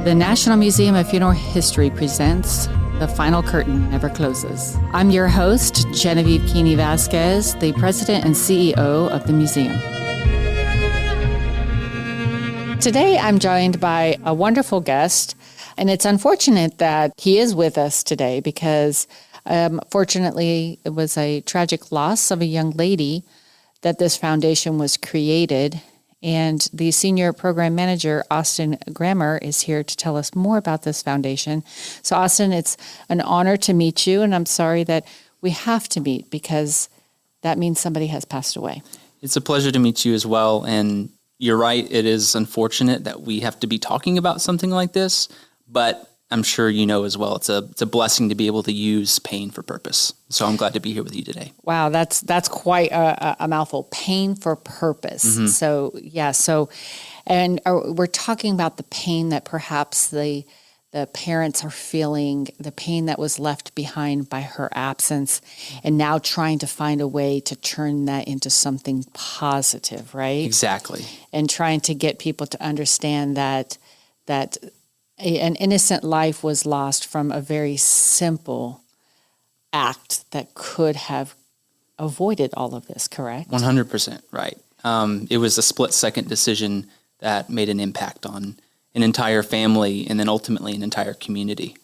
The National Museum of Funeral History presents The Final Curtain Never Closes. I'm your host, Genevieve Keeney Vasquez, the president and CEO of the museum. Today, I'm joined by a wonderful guest, and it's unfortunate that he is with us today because, fortunately, it was a tragic loss of a young lady that this foundation was created. And the senior program manager, Austin Grammer, is here to tell us more about this foundation. So, Austin, it's an honor to meet you, and I'm sorry that we have to meet because that means somebody has passed away. It's a pleasure to meet you as well, and you're right, it is unfortunate that we have to be talking about something like this, but I'm sure you know as well, it's a blessing to be able to use pain for purpose. So I'm glad to be here with you today. Wow, that's quite a mouthful. Pain for purpose. Mm-hmm. We're talking about the pain that perhaps the parents are feeling, the pain that was left behind by her absence, and now trying to find a way to turn that into something positive, right? Exactly. And trying to get people to understand that an innocent life was lost from a very simple act that could have avoided all of this, correct? 100% right. It was a split-second decision that made an impact on an entire family and then ultimately an entire community.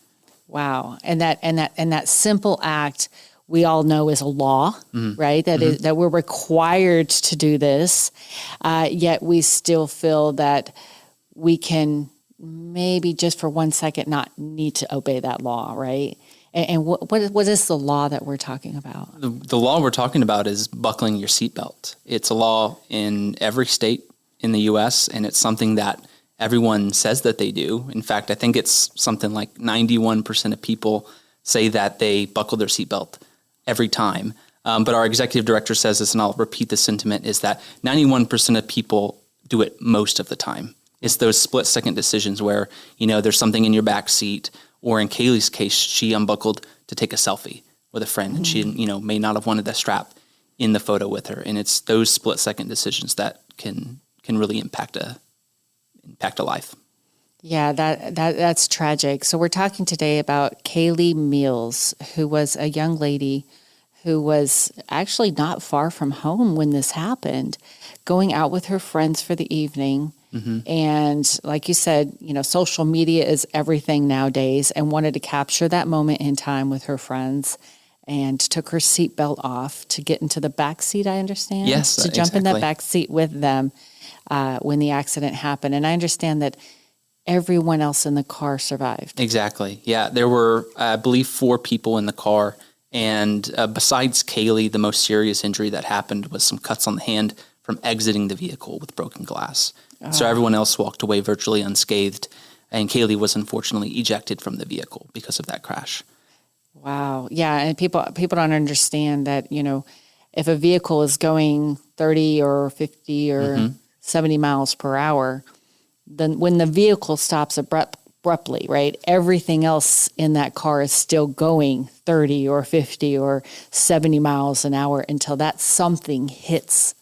Wow. And that simple act we all know is a law, mm-hmm. right? That we're required to do this, yet we still feel that we can maybe just for 1 second not need to obey that law, right? And what is the law that we're talking about? The law we're talking about is buckling your seatbelt. It's a law in every state in the U.S., and it's something that everyone says that they do. In fact, I think it's something like 91% of people say that they buckle their seatbelt every time. But our executive director says this, and I'll repeat the sentiment, is that 91% of people do it most of the time. It's those split-second decisions where, there's something in your back seat, or in Kailee's case, she unbuckled to take a selfie with a friend, and she, may not have wanted that strap in the photo with her. And it's those split-second decisions that can really impact a life. Yeah, that's tragic. So we're talking today about Kailee Mills, who was a young lady who was actually not far from home when this happened, going out with her friends for the evening. Mm-hmm. And like you said, social media is everything nowadays, and wanted to capture that moment in time with her friends, and took her seatbelt off to get into the back seat, I understand? Yes, to jump in that back seat with them when the accident happened. And I understand that everyone else in the car survived. Exactly. Yeah, there were, I believe, 4 people in the car. And besides Kailee, the most serious injury that happened was some cuts on the hand from exiting the vehicle with broken glass. Oh. So everyone else walked away virtually unscathed, and Kailee was unfortunately ejected from the vehicle because of that crash. Wow. Yeah, and people don't understand that, if a vehicle is going 30 or 50 or mm-hmm. 70 miles per hour, then when the vehicle stops abruptly, right, everything else in that car is still going 30 or 50 or 70 miles an hour until that something hits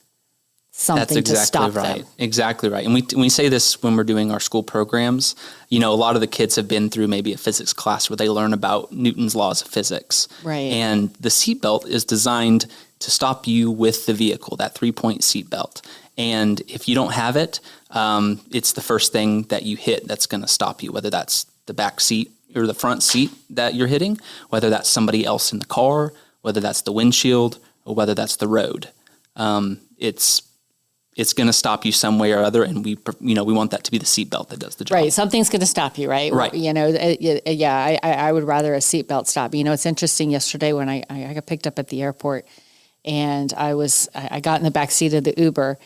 something to stop them. Exactly right. And we say this when we're doing our school programs. A lot of the kids have been through maybe a physics class where they learn about Newton's laws of physics. Right. And the seatbelt is designed to stop you with the vehicle, that 3-point seatbelt. And if you don't have it, it's the first thing that you hit that's going to stop you, whether that's the back seat or the front seat that you're hitting, whether that's somebody else in the car, whether that's the windshield, or whether that's the road. It's going to stop you some way or other, and we want that to be the seatbelt that does the job. Right, something's going to stop you, right? Right. I would rather a seatbelt stop. It's interesting. Yesterday when I got picked up at the airport, and I got in the back seat of the Uber,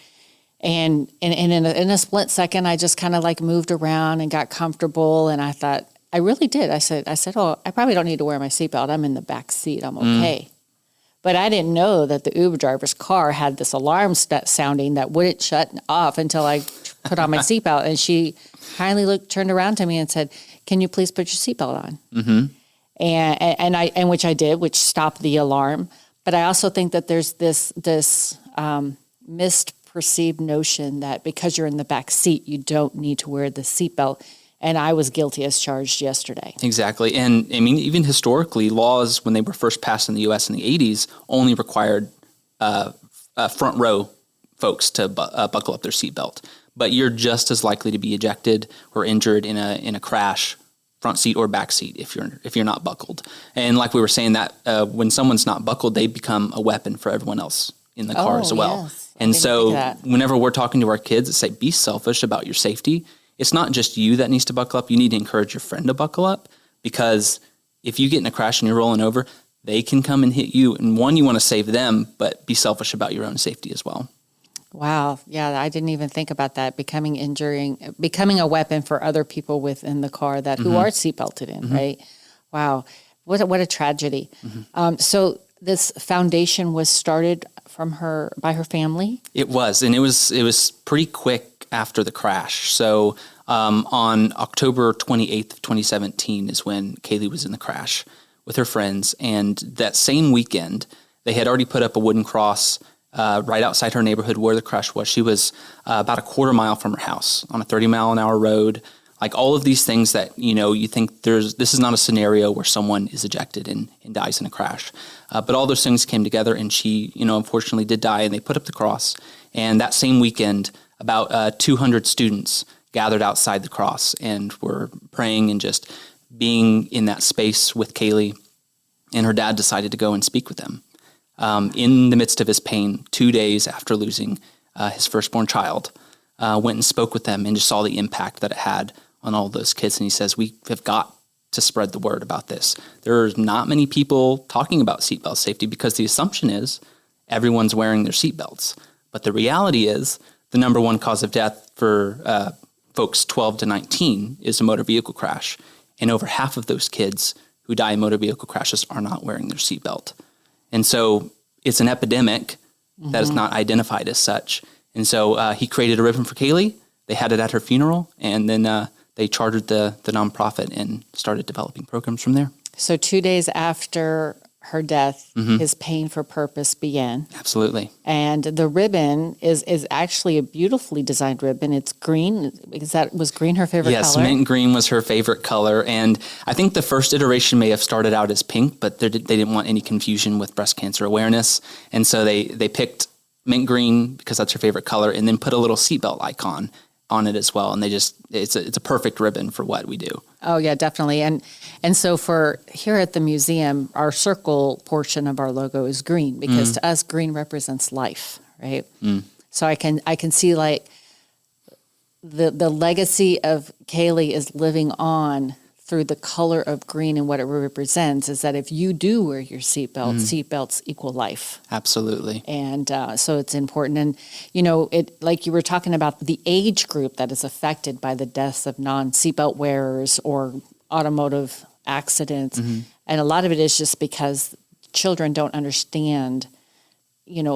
and in a split second, I just kind of like moved around and got comfortable, and I thought I really did. I said, oh, I probably don't need to wear my seatbelt. I'm in the back seat. I'm okay. But I didn't know that the Uber driver's car had this alarm sounding that wouldn't shut off until I put on my seatbelt. And she kindly turned around to me and said, "Can you please put your seatbelt on?" Mm-hmm. And which I did, which stopped the alarm. But I also think that there's this misperceived notion that because you're in the back seat, you don't need to wear the seatbelt. And I was guilty as charged yesterday. Exactly. And I mean, even historically, laws, when they were first passed in the U.S. in the 80s, only required front row folks to buckle up their seatbelt. But you're just as likely to be ejected or injured in a crash, front seat or back seat, if you're not buckled. And like we were saying, that when someone's not buckled, they become a weapon for everyone else in the car as well. Yes. And so whenever we're talking to our kids that say, be selfish about your safety, it's not just you that needs to buckle up. You need to encourage your friend to buckle up, because if you get in a crash and you're rolling over, they can come and hit you. And one, you want to save them, but be selfish about your own safety as well. Wow. Yeah, I didn't even think about that. Becoming a weapon for other people within the car who are seatbelted in, right? Wow. What a tragedy. So this foundation was started by her family? It was, and it was pretty quick after the crash. So on October 28th of 2017 is when Kailee was in the crash with her friends. And that same weekend, they had already put up a wooden cross right outside her neighborhood where the crash was. She was about a quarter mile from her house on a 30-mile-an-hour road. Like all of these things that, you think this is not a scenario where someone is ejected and dies in a crash. But all those things came together, and she, unfortunately did die, and they put up the cross. And that same weekend, about 200 students gathered outside the cross and were praying and just being in that space with Kailee. And her dad decided to go and speak with them. In the midst of his pain, 2 days after losing his firstborn child, went and spoke with them and just saw the impact that it had on all those kids. And he says, we have got to spread the word about this. There's not many people talking about seatbelt safety because the assumption is everyone's wearing their seatbelts. But the reality is the number one cause of death for folks 12 to 19 is a motor vehicle crash. And over half of those kids who die in motor vehicle crashes are not wearing their seatbelt. And so it's an epidemic that is not identified as such. And so he created a ribbon for Kailee. They had it at her funeral, and then they chartered the nonprofit and started developing programs from there. So 2 days after her death, his pain for purpose began. Absolutely. And the ribbon is actually a beautifully designed ribbon. It's green. Was green her favorite color? Yes, mint green was her favorite color. And I think the first iteration may have started out as pink, but they didn't want any confusion with breast cancer awareness. And so they picked mint green because that's her favorite color, and then put a little seatbelt icon on it as well. And it's a perfect ribbon for what we do. Oh yeah, definitely. And so for here at the museum, our circle portion of our logo is green because to us, green represents life, right? So I can see like the legacy of Kailee is living on through the color of green, and what it represents is that if you do wear your seatbelt, seatbelts equal life. Absolutely. And so it's important. And, it like you were talking about the age group that is affected by the deaths of non-seatbelt wearers or automotive accidents. And a lot of it is just because children don't understand,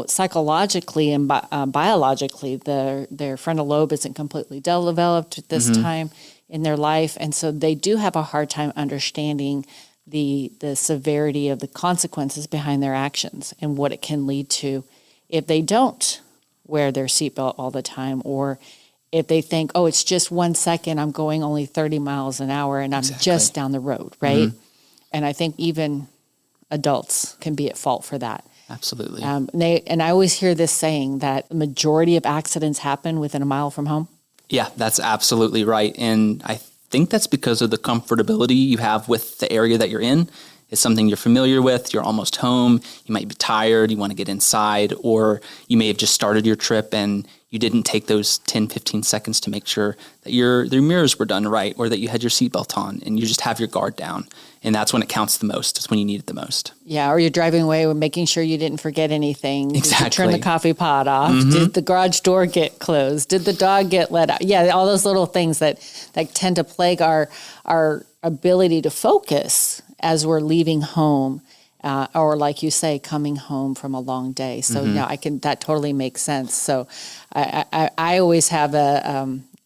psychologically and biologically, their frontal lobe isn't completely developed at this time in their life. And so they do have a hard time understanding the severity of the consequences behind their actions and what it can lead to if they don't wear their seatbelt all the time, or if they think, oh, it's just 1 second, I'm going only 30 miles an hour and I'm just down the road, right? And I think even adults can be at fault for that. Absolutely. And I always hear this saying that the majority of accidents happen within a mile from home. Yeah, that's absolutely right. And I think that's because of the comfortability you have with the area that you're in. It's something you're familiar with. You're almost home. You might be tired. You want to get inside, or you may have just started your trip and you didn't take those 10, 15 seconds to make sure that your mirrors were done right, or that you had your seatbelt on, and you just have your guard down. And that's when it counts the most. It's when you need it the most. Yeah, or you're driving away with making sure you didn't forget anything. Exactly. Did you turn the coffee pot off? Did the garage door get closed? Did the dog get let out? Yeah, all those little things that tend to plague our ability to focus as we're leaving home, or like you say, coming home from a long day. So that totally makes sense. So I always have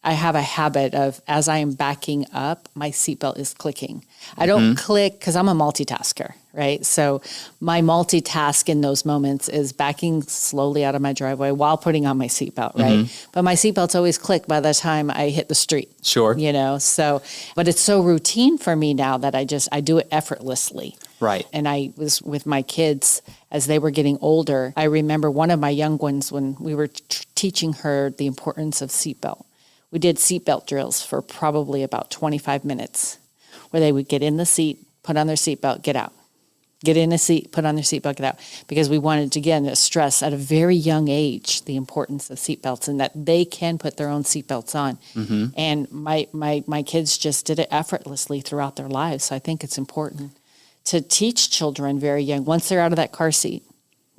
I have a habit of, as I am backing up, my seatbelt is clicking. I don't click because I'm a multitasker, right? So my multitask in those moments is backing slowly out of my driveway while putting on my seatbelt, right? But my seatbelt's always clicked by the time I hit the street. Sure. So, but it's so routine for me now that I do it effortlessly. Right. And I was with my kids as they were getting older. I remember one of my young ones when we were teaching her the importance of seatbelt. We did seatbelt drills for probably about 25 minutes where they would get in the seat, put on their seatbelt, get out. Get in a seat, put on their seatbelt, get out. Because we wanted to, again, stress at a very young age the importance of seatbelts and that they can put their own seatbelts on. And my kids just did it effortlessly throughout their lives. So I think it's important to teach children very young, once they're out of that car seat,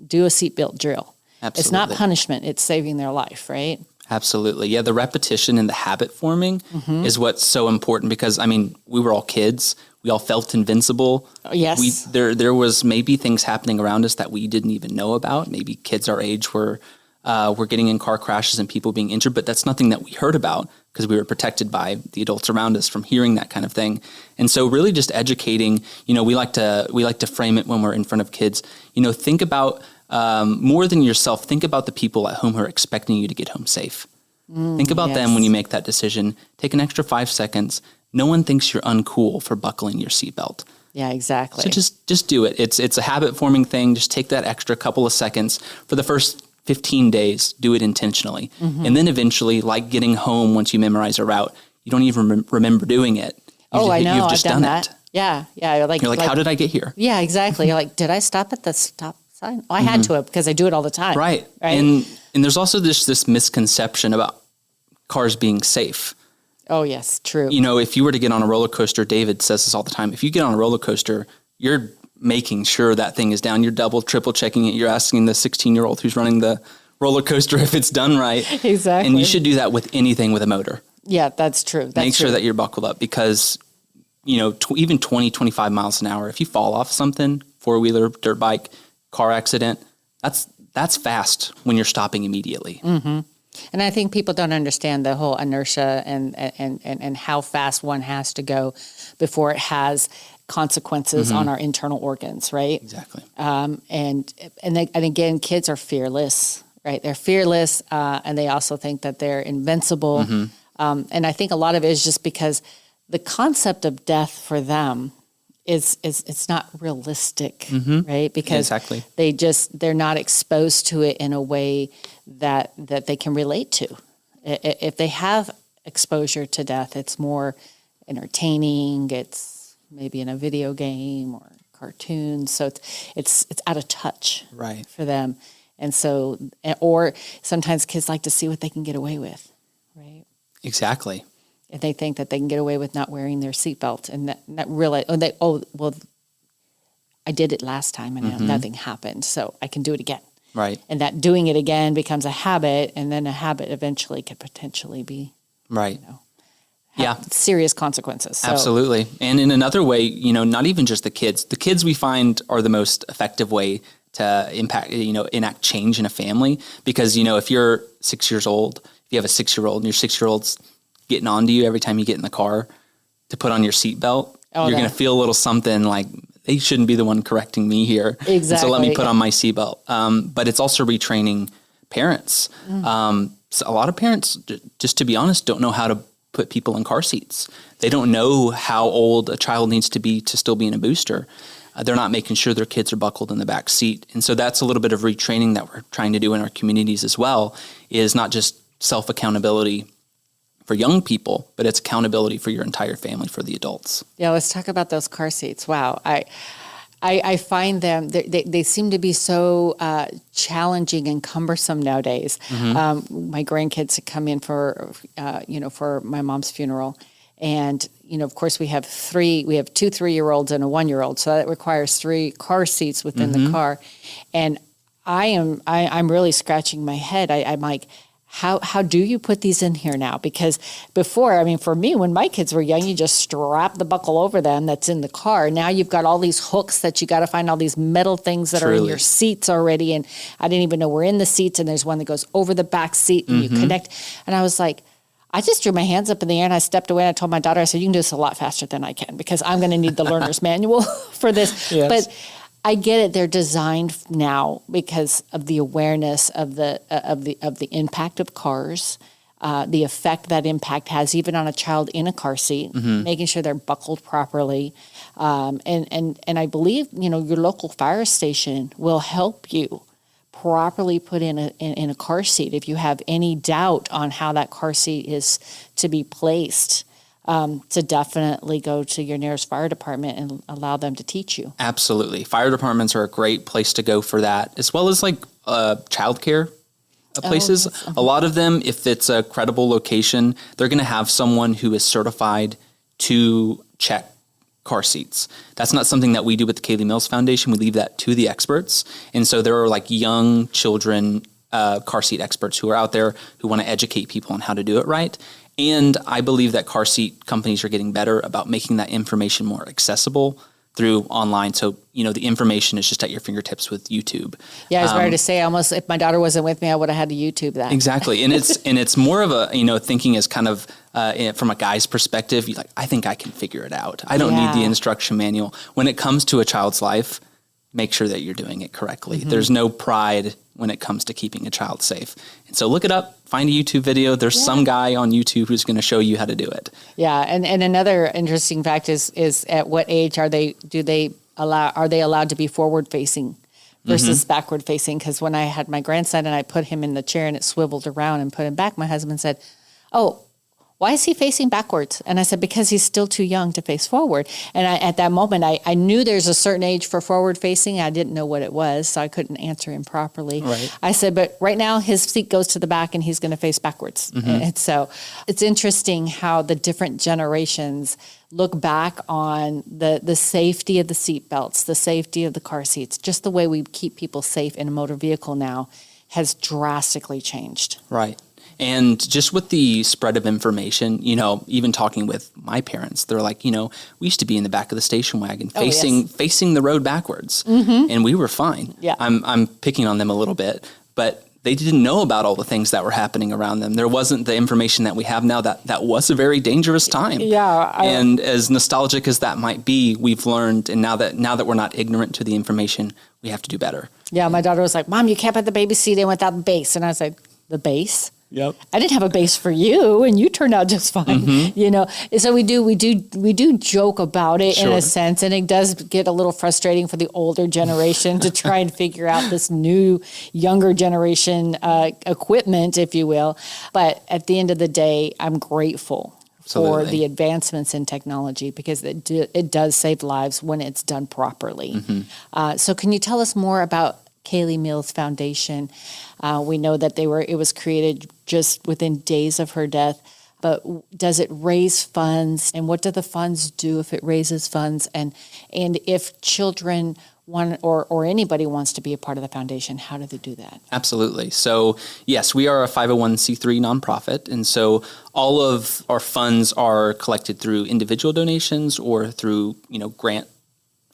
do a seatbelt drill. Absolutely. It's not punishment, it's saving their life, right? Absolutely. Yeah, the repetition and the habit forming is what's so important because, I mean, we were all kids. We all felt invincible. Yes. There was maybe things happening around us that we didn't even know about. Maybe kids our age were getting in car crashes and people being injured, but that's nothing that we heard about because we were protected by the adults around us from hearing that kind of thing. And so really just educating, we like to frame it when we're in front of kids, think about more than yourself, think about the people at home who are expecting you to get home safe. Think about them when you make that decision. Take an extra 5 seconds. No one thinks you're uncool for buckling your seatbelt. Yeah, exactly. So just do it. It's a habit forming thing. Just take that extra couple of seconds for the first 15 days. Do it intentionally. And then eventually, like getting home once you memorize a route, you don't even remember doing it. I know. You've just I've done done that. it. Yeah. You're like, how did I get here? Yeah, exactly. You're like, did I stop at the stop sign? Oh, I had to because I do it all the time. Right. And there's also this misconception about cars being safe. Oh, yes, true. If you were to get on a roller coaster, David says this all the time. If you get on a roller coaster, you're making sure that thing is down. You're double, triple checking it. You're asking the 16-year-old who's running the roller coaster if it's done right. Exactly. And you should do that with anything with a motor. Yeah, that's true. Make sure that you're buckled up because, even 20, 25 miles an hour, if you fall off something, four-wheeler, dirt bike, car accident, that's fast when you're stopping immediately. And I think people don't understand the whole inertia and how fast one has to go before it has consequences on our internal organs, right? Exactly. And again, kids are fearless, right? They're fearless, and they also think that they're invincible. And I think a lot of it is just because the concept of death for them is it's not realistic, right? Because they're not exposed to it in a way that they can relate to. If they have exposure to death, it's more entertaining. It's maybe in a video game or cartoons, so it's out of touch, right, for them. And so, or sometimes kids like to see what they can get away with, right? Exactly. If they think that they can get away with not wearing their seatbelt and not realize, I did it last time and nothing happened, so I can do it again. Right. And that doing it again becomes a habit, and then a habit eventually could potentially be right. Serious consequences. So. Absolutely. And in another way, not even just the kids we find are the most effective way to enact change in a family. Because, if you're 6 years old, if you have a 6-year-old and your 6-year-old's getting onto you every time you get in the car to put on your seatbelt, you're going to feel a little something like, they shouldn't be the one correcting me here. Exactly. So let me put on my seatbelt. But it's also retraining parents. So a lot of parents, just to be honest, don't know how to put people in car seats. They don't know how old a child needs to be to still be in a booster. They're not making sure their kids are buckled in the back seat. And so that's a little bit of retraining that we're trying to do in our communities as well, is not just self-accountability for young people, but it's accountability for your entire family, for the adults. Yeah, let's talk about those car seats. Wow. I find them, they seem to be so challenging and cumbersome nowadays. My grandkids had come in for my mom's funeral. And, of course, we have 2 3-year-olds and a 1-year-old. So that requires 3 car seats within the car. And I'm really scratching my head. I'm like, how do you put these in here now? Because before, for me, when my kids were young, you just strap the buckle over them that's in the car. Now you've got all these hooks that you got to find all these metal things that are in your seats already. And I didn't even know we're in the seats. And there's one that goes over the back seat and you connect. And I was like, I just threw my hands up in the air and I stepped away and I told my daughter, I said, you can do this a lot faster than I can because I'm going to need the learner's manual for this. Yes. But I get it. They're designed now because of the awareness of the impact of cars, the effect that impact has even on a child in a car seat, making sure they're buckled properly. And I believe, your local fire station will help you properly put in a car seat. If you have any doubt on how that car seat is to be placed, to definitely go to your nearest fire department and allow them to teach you. Absolutely. Fire departments are a great place to go for that, as well as childcare places. Oh, yes. A lot of them, if it's a credible location, they're going to have someone who is certified to check car seats. That's not something that we do with the Kailee Mills Foundation. We leave that to the experts. And so there are young children car seat experts who are out there who want to educate people on how to do it right. And I believe that car seat companies are getting better about making that information more accessible through online. So, the information is just at your fingertips with YouTube. Yeah, I was ready to say almost if my daughter wasn't with me, I would have had to YouTube that. Exactly. And it's more of a, thinking as kind of from a guy's perspective, I think I can figure it out. I don't need the instruction manual. When it comes to a child's life, make sure that you're doing it correctly. There's no pride when it comes to keeping a child safe. And so look it up, find a YouTube video. There's some guy on YouTube who's going to show you how to do it. Yeah. And another interesting fact is at what age are they allowed to be forward facing versus backward facing? Because when I had my grandson and I put him in the chair and it swiveled around and put him back, my husband said, "Oh, why is he facing backwards?" And I said, because he's still too young to face forward. And at that moment, I knew there's a certain age for forward facing. I didn't know what it was, so I couldn't answer him properly. Right. I said, but right now his seat goes to the back and he's going to face backwards. And so it's interesting how the different generations look back on the safety of the seat belts, the safety of the car seats, just the way we keep people safe in a motor vehicle now has drastically changed. Right. And just with the spread of information, even talking with my parents, they're like, we used to be in the back of the station wagon facing the road backwards, and we were fine. Yeah. I'm picking on them a little bit, but they didn't know about all the things that were happening around them. There wasn't the information that we have now. That was a very dangerous time. Yeah. And as nostalgic as that might be, we've learned, and now that we're not ignorant to the information, we have to do better. Yeah. My daughter was like, "Mom, you can't put the baby seat in without the base." And I was like, "The base?" Yep. I didn't have a base for you, and you turned out just fine. So we do joke about it in a sense, and it does get a little frustrating for the older generation to try and figure out this new, younger generation equipment, if you will. But at the end of the day, I'm grateful for the advancements in technology because it does save lives when it's done properly. So can you tell us more about Kailee Mills Foundation? We know that it was created just within days of her death, but does it raise funds, and what do the funds do if it raises funds, and if children want or anybody wants to be a part of the foundation, how do they do that? Absolutely. So yes, we are a 501c3 nonprofit, and so all of our funds are collected through individual donations or through grant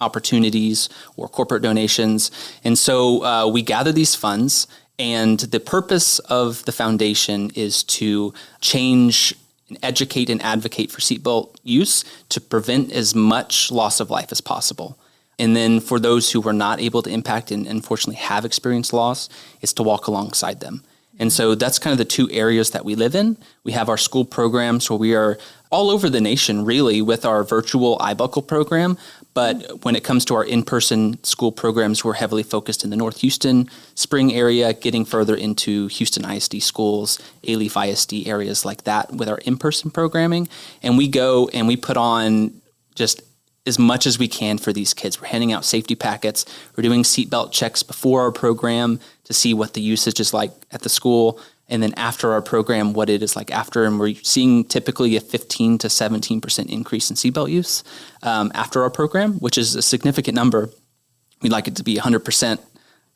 opportunities or corporate donations. And so we gather these funds, and the purpose of the foundation is to change and educate and advocate for seatbelt use to prevent as much loss of life as possible. And then for those who were not able to impact and unfortunately have experienced loss, is to walk alongside them. And so that's kind of the two areas that we live in. We have our school programs where we are all over the nation, really, with our virtual iBuckle program. But when it comes to our in-person school programs, we're heavily focused in the North Houston, Spring area, getting further into Houston ISD schools, Alief ISD areas like that with our in-person programming. And we go and we put on just as much as we can for these kids. We're handing out safety packets. We're doing seatbelt checks before our program to see what the usage is like at the school. And then after our program, what it is like after. And we're seeing typically a 15 to 17% increase in seatbelt use after our program, which is a significant number. We'd like it to be 100%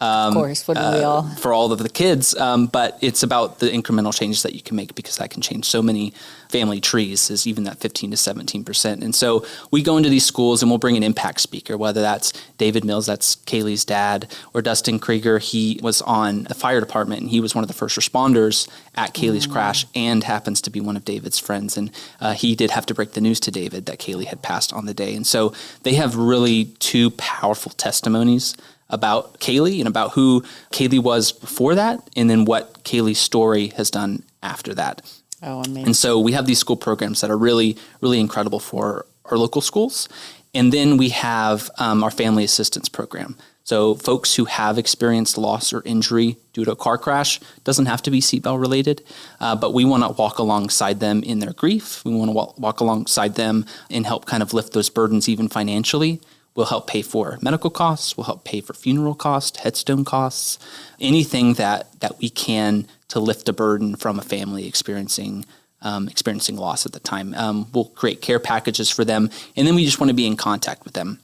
Of course, wouldn't we all? For all of the kids. But it's about the incremental changes that you can make, because that can change so many family trees, is even that 15 to 17%. And so we go into these schools and we'll bring an impact speaker, whether that's David Mills, that's Kaylee's dad, or Dustin Krieger. He was on the fire department and he was one of the first responders at Kaylee's crash and happens to be one of David's friends. And he did have to break the news to David that Kaylee had passed on the day. And so they have really two powerful testimonies about Kaylee and about who Kaylee was before that, and then what Kaylee's story has done after that. Oh, amazing. And so we have these school programs that are really, really incredible for our local schools. And then we have our family assistance program. So folks who have experienced loss or injury due to a car crash, doesn't have to be seatbelt related, but we want to walk alongside them in their grief. We want to walk alongside them and help kind of lift those burdens even financially. We'll help pay for medical costs. We'll help pay for funeral costs, headstone costs, anything that we can to lift a burden from a family experiencing loss at the time. We'll create care packages for them, and then we just want to be in contact with them.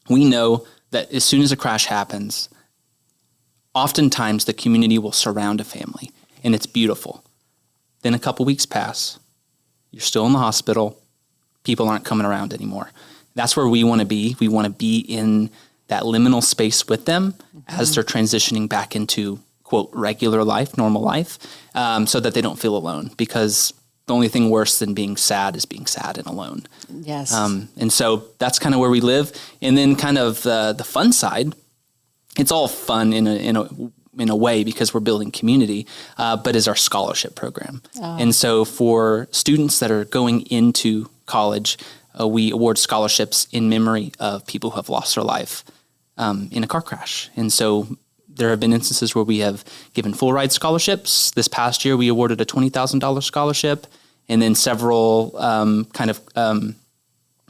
We know that as soon as a crash happens, oftentimes the community will surround a family, and it's beautiful. Then a couple weeks pass. You're still in the hospital. People aren't coming around anymore. That's where we want to be. We want to be in that liminal space with them as they're transitioning back into, quote, regular life, normal life, so that they don't feel alone. Because the only thing worse than being sad is being sad and alone. Yes. And so that's kind of where we live. And then kind of the fun side, it's all fun in a way because we're building community, but is our scholarship program. Oh. And so for students that are going into college, we award scholarships in memory of people who have lost their life in a car crash. And so there have been instances where we have given full ride scholarships. This past year, we awarded a $20,000 scholarship, and then several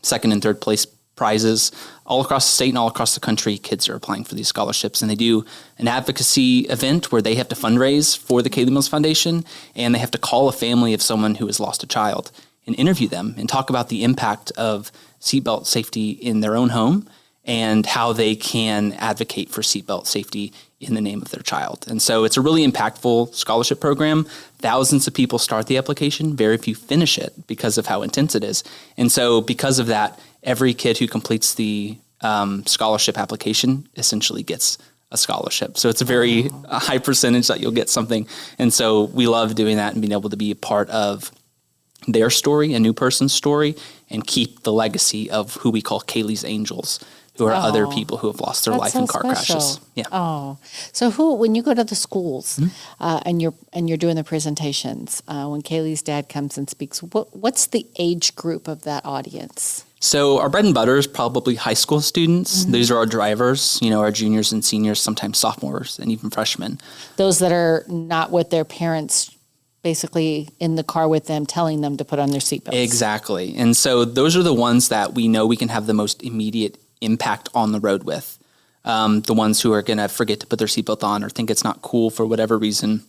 second and third place prizes all across the state and all across the country. Kids are applying for these scholarships, and they do an advocacy event where they have to fundraise for the Kailee Mills Foundation, and they have to call a family of someone who has lost a child and interview them and talk about the impact of seatbelt safety in their own home and how they can advocate for seatbelt safety in the name of their child. And so it's a really impactful scholarship program. Thousands of people start the application. Very few finish it because of how intense it is. And so because of that, every kid who completes the scholarship application essentially gets a scholarship. So it's a very high percentage that you'll get something. And so we love doing that and being able to be a part of their story, a new person's story, and keep the legacy of who we call Kaylee's Angels, who are other people who have lost their life in car crashes. Yeah. Oh, so when you go to the schools and you're doing the presentations, when Kaylee's dad comes and speaks, what's the age group of that audience? So our bread and butter is probably high school students. These are our drivers, our juniors and seniors, sometimes sophomores and even freshmen. Those that are not with their parents, basically in the car with them, telling them to put on their seatbelts. Exactly. And so those are the ones that we know we can have the most immediate impact on the road with. The ones who are going to forget to put their seatbelt on or think it's not cool for whatever reason.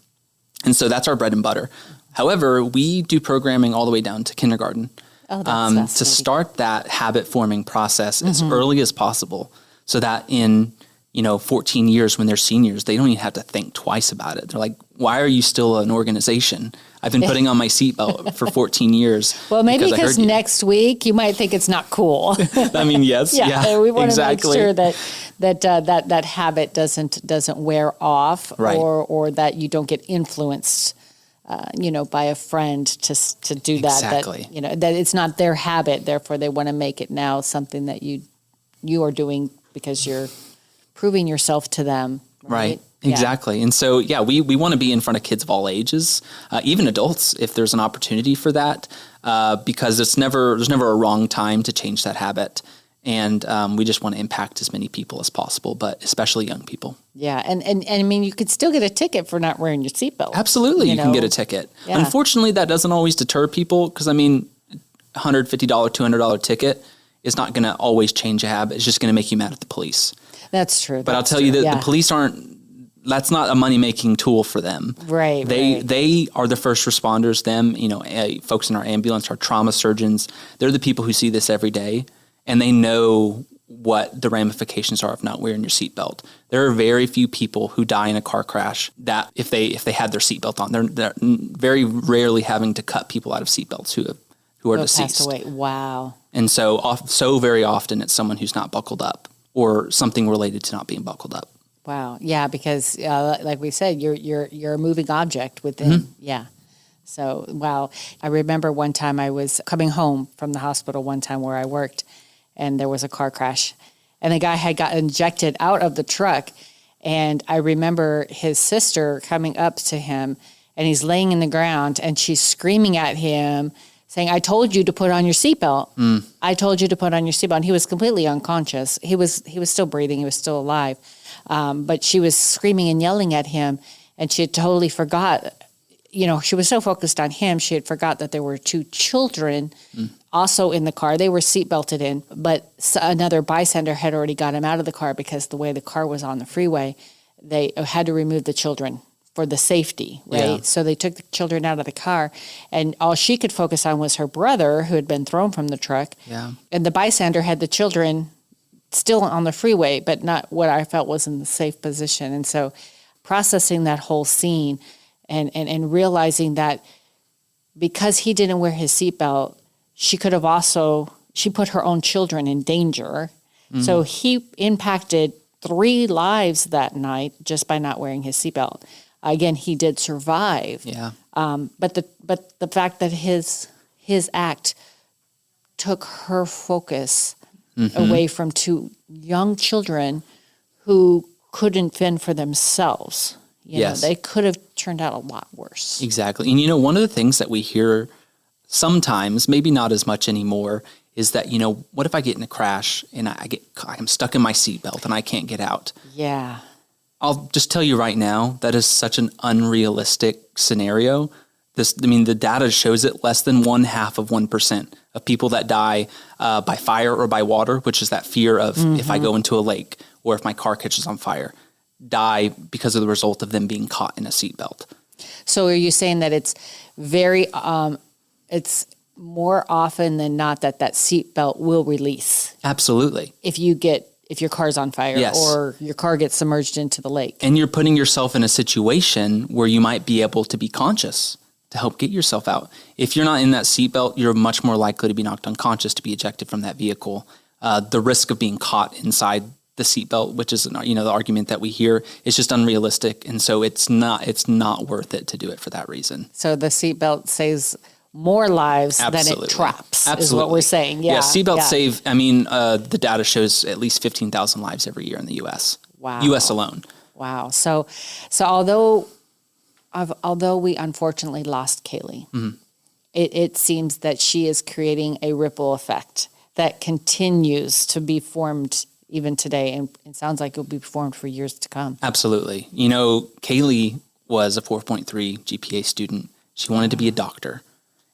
And so that's our bread and butter. However, we do programming all the way down to kindergarten to start that habit forming process as early as possible so that in 14 years when they're seniors, they don't even have to think twice about it. They're like, why are you still an organization? I've been putting on my seatbelt for 14 years. Well, maybe because next week you might think it's not cool. I mean, yes. Yeah, we want to make sure that habit doesn't wear off, right, or that you don't get influenced by a friend to do that. Exactly. That it's not their habit, therefore they want to make it now something that you are doing because you're proving yourself to them. Right. Exactly. And so, we want to be in front of kids of all ages, even adults, if there's an opportunity for that, because there's never a wrong time to change that habit. And we just want to impact as many people as possible, but especially young people. Yeah. And I mean, you could still get a ticket for not wearing your seatbelt. Absolutely. You can get a ticket. Yeah. Unfortunately, that doesn't always deter people because, $150, $200 ticket is not going to always change a habit. It's just going to make you mad at the police. That's true. But I'll tell you that the police that's not a money-making tool for them. Right. They are the first responders. Them, folks in our ambulance, our trauma surgeons, they're the people who see this every day, and they know what the ramifications are of not wearing your seatbelt. There are very few people who die in a car crash that if they had their seatbelt on, they're very rarely having to cut people out of seatbelts who are deceased. Passed away. Wow. And so very often it's someone who's not buckled up or something related to not being buckled up. Wow. Yeah, because like we said, you're a moving object within. Mm-hmm. Yeah. So, wow. I remember one time I was coming home from the hospital one time where I worked, and there was a car crash, and the guy had got injected out of the truck. And I remember his sister coming up to him, and he's laying in the ground, and she's screaming at him, saying, "I told you to put on your seatbelt. I told you to put on your seatbelt." And he was completely unconscious. He was still breathing. He was still alive. But she was screaming and yelling at him, and she had totally forgot. She was so focused on him, she had forgot that there were two children also in the car. They were seatbelted in, but another bystander had already got him out of the car because the way the car was on the freeway, they had to remove the children for the safety, right? Yeah. So they took the children out of the car, and all she could focus on was her brother who had been thrown from the truck. Yeah. And the bystander had the children still on the freeway, but not what I felt was in the safe position. And so processing that whole scene and realizing that because he didn't wear his seatbelt, she put her own children in danger. Mm-hmm. So he impacted 3 lives that night just by not wearing his seatbelt. Again, he did survive. Yeah. But the fact that his act took her focus away from 2 young children who couldn't fend for themselves. Yes. They could have turned out a lot worse. Exactly. And, one of the things that we hear sometimes, maybe not as much anymore, is that, what if I get in a crash and I'm stuck in my seatbelt and I can't get out? Yeah. I'll just tell you right now, that is such an unrealistic scenario. The data shows it. Less than 0.5% of people that die by fire or by water, which is that fear of if I go into a lake or if my car catches on fire, die because of the result of them being caught in a seatbelt. So are you saying that it's very, it's more often than not that seatbelt will release? Absolutely. If your car's on fire, yes, or your car gets submerged into the lake. And you're putting yourself in a situation where you might be able to be conscious to help get yourself out. If you're not in that seatbelt, you're much more likely to be knocked unconscious, to be ejected from that vehicle. The risk of being caught inside the seatbelt, which is the argument that we hear, is just unrealistic, and so it's not worth it to do it for that reason. So the seatbelt saves more lives than it traps. Absolutely. Is what we're saying. Yeah, seatbelts save. The data shows at least 15,000 lives every year in the U.S. Wow, U.S. alone. Wow. So although we unfortunately lost Kailee, it seems that she is creating a ripple effect that continues to be formed even today, and it sounds like it'll be formed for years to come. Absolutely. Kailee was a 4.3 GPA student. She wanted to be a doctor,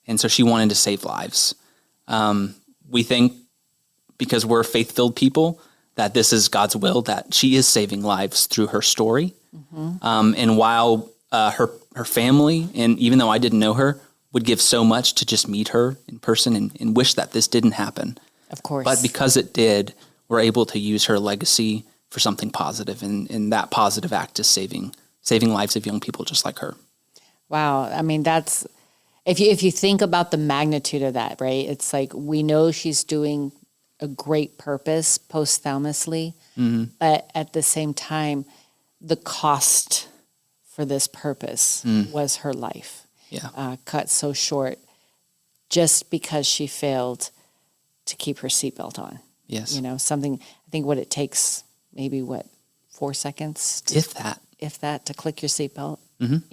and so she wanted to save lives. We think, because we're faith-filled people, that this is God's will, that she is saving lives through her story. And while her family, and even though I didn't know her, would give so much to just meet her in person and wish that this didn't happen. Of course. But because it did, we're able to use her legacy for something positive, and that positive act is saving lives of young people just like her. Wow. that's, if you think about the magnitude of that, right? It's like, we know she's doing a great purpose posthumously, but at the same time, the cost for this purpose was her life. Yeah. Cut so short just because she failed to keep her seatbelt on. Yes. Something, I think what it takes, maybe 4 seconds? If that, to click your seatbelt, and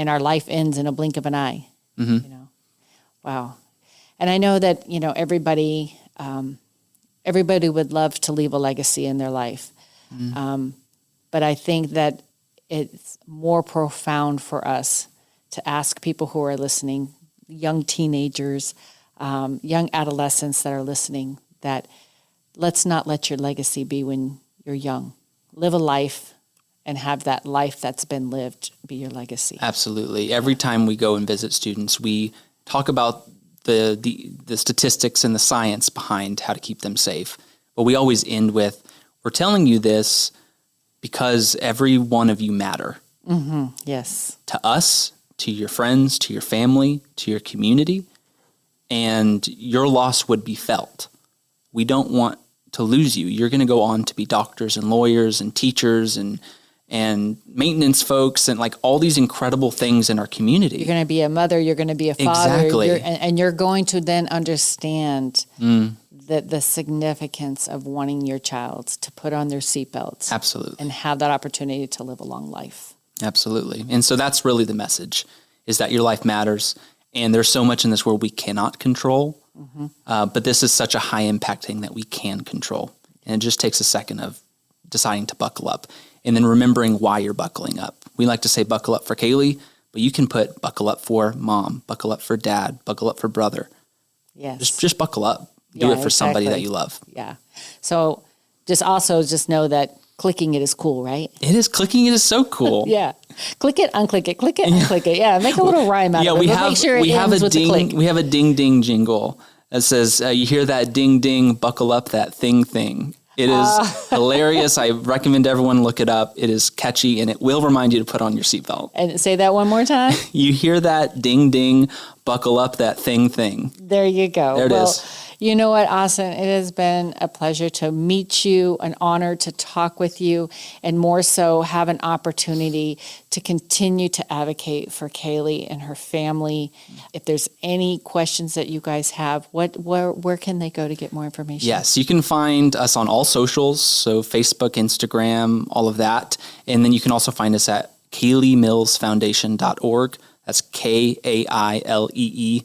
our life ends in a blink of an eye, Wow. And I know that, everybody would love to leave a legacy in their life. But I think that it's more profound for us to ask people who are listening, young teenagers, young adolescents that are listening, that let's not let your legacy be when you're young. Live a life and have that life that's been lived be your legacy. Absolutely. Every time we go and visit students, we talk about the statistics and the science behind how to keep them safe. But we always end with, we're telling you this because every one of you matter. Mm-hmm. Yes. To us, to your friends, to your family, to your community, and your loss would be felt. We don't want to lose you. You're going to go on to be doctors and lawyers and teachers and maintenance folks and like all these incredible things in our community. You're going to be a mother. You're going to be a father. Exactly. And you're going to then understand the significance of wanting your child to put on their seatbelts. Absolutely. And have that opportunity to live a long life. Absolutely. And so that's really the message, is that your life matters. And there's so much in this world we cannot control. Mm-hmm. But this is such a high impact thing that we can control. And it just takes a second of deciding to buckle up and then remembering why you're buckling up. We like to say buckle up for Kailee, but you can put buckle up for mom, buckle up for dad, buckle up for brother. Yes. Just buckle up. Do it for somebody that you love. Yeah. So just know that clicking it is cool, right? It is. Clicking it is so cool. Yeah. Click it, unclick it, click it, unclick it. Yeah. Make a little rhyme out of it. Make sure it ends with a click. We have a ding ding jingle that says, you hear that ding ding, buckle up that thing. It is hilarious. I recommend everyone look it up. It is catchy, and it will remind you to put on your seatbelt. And say that one more time. You hear that ding ding, buckle up that thing. There you go. There it is. You know what, Austin? It has been a pleasure to meet you, an honor to talk with you, and more so have an opportunity to continue to advocate for Kailee and her family. If there's any questions that you guys have, where can they go to get more information? Yes, you can find us on all socials, so Facebook, Instagram, all of that. And then you can also find us at KaileeMillsFoundation.org. That's Kailee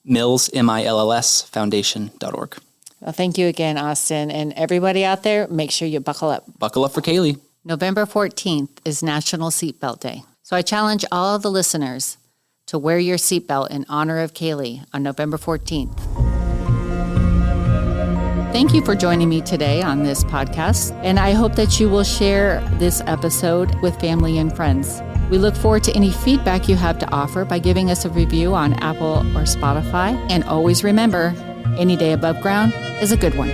Mills, Mills, Foundation.org. Well, thank you again, Austin. And everybody out there, make sure you buckle up. Buckle up for Kailee. November 14th is National Seatbelt Day. So I challenge all the listeners to wear your seatbelt in honor of Kailee on November 14th. Thank you for joining me today on this podcast, and I hope that you will share this episode with family and friends. We look forward to any feedback you have to offer by giving us a review on Apple or Spotify. And always remember, any day above ground is a good one.